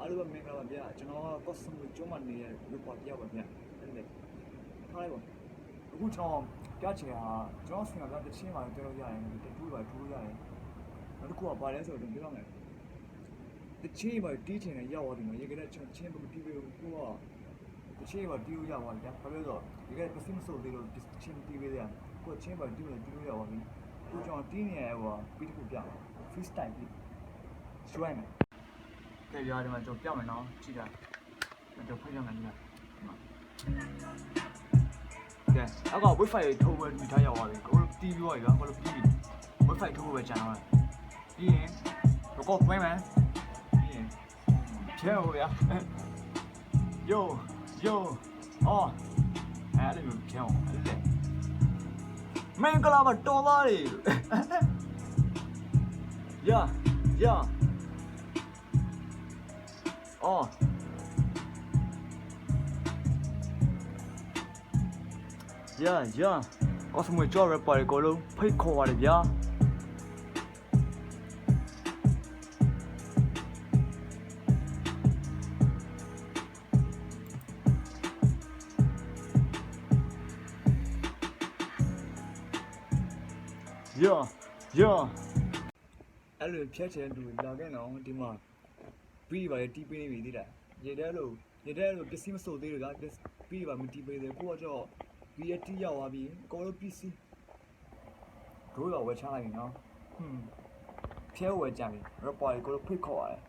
အားလုံးပဲမင်္ဂလာပါဗျာကျွန်တော်ကကော့စမွေကျွန်းမှာနေတဲ့လူပေါ်တယောက်ပါဗျာအဲ့လေထားလိုက်ပါအခုကျွန်တော်ကြားချင်တာကျွန်တော်ဆင်ကတချင်းပါပြောလို့ရတယ်တူပါထူလို့ရတယ်နောက်တစ်ခုကဘာလဲဆိုတော့ပြောရမယ်တချင်းပါတီးချင်တယ်ရောက်သွားတယ်နော်ရေကလေးကျွန်တော်ချင်းမတီးပေးဘူးကိုကတချင်းပါတီးလို့ရပါဗျာဘာလို့လဲဆိုတော့ရေကလေးပစည်းမစိုးသေးလို့ချင်းတီးပေးရတယ်ကိုချင်းပါတီးလို့တီးလို့ရပါပြီကိုကျွန်တော်တီးနေရဟိုပြီးတစ်ခုပြပါ freestyle ပြီးရွှဲမယ်ကဲပြရတယ်မှာကျွန်တော်ပြမယ်နော်ကြည့်တာကျွန်တော်ဖွင့်ရမယ်ညီမကဲအောက်က wifi ထိုးဝယ်မိထားရောက်သွားပြီကိုလိုတီးပြီးသွားပြီဗျာကိုလိုပြီးပြီ wifi ထိုးဖို့ပဲကြံတော့တယ်ပြီးရင်တော့ဖွင့်မယ်ပြီးရင်ချဲဟိုဗျာ yo အော်အဲ့လိုမျိုးချဲအောင်အဲ့လေမင်္ဂလာပါတော်သားတွေယာ哦，呀，我是没找人把这个路配考完的呀。呀，အဲ့လိုဖြတ်ချင်တူလာခဲ့တော့ဒီမှာပြီးပါလေတီးပေးနေပြီတိတာရေတဲလို့ပစ္စည်းမစိုးသေးလို့ကပြီးပါမတီးပေးသေးကိုကကြောပြီးရတီးရောက်သွားပြီကိုလိုပစ္စည်းတို့တော့ဝယ်ချလိုက်ပြီနော်ဖြဲဝယ်ကြပြီရပေါ်ကိုလိုဖိတ်ခေါ်ရတယ်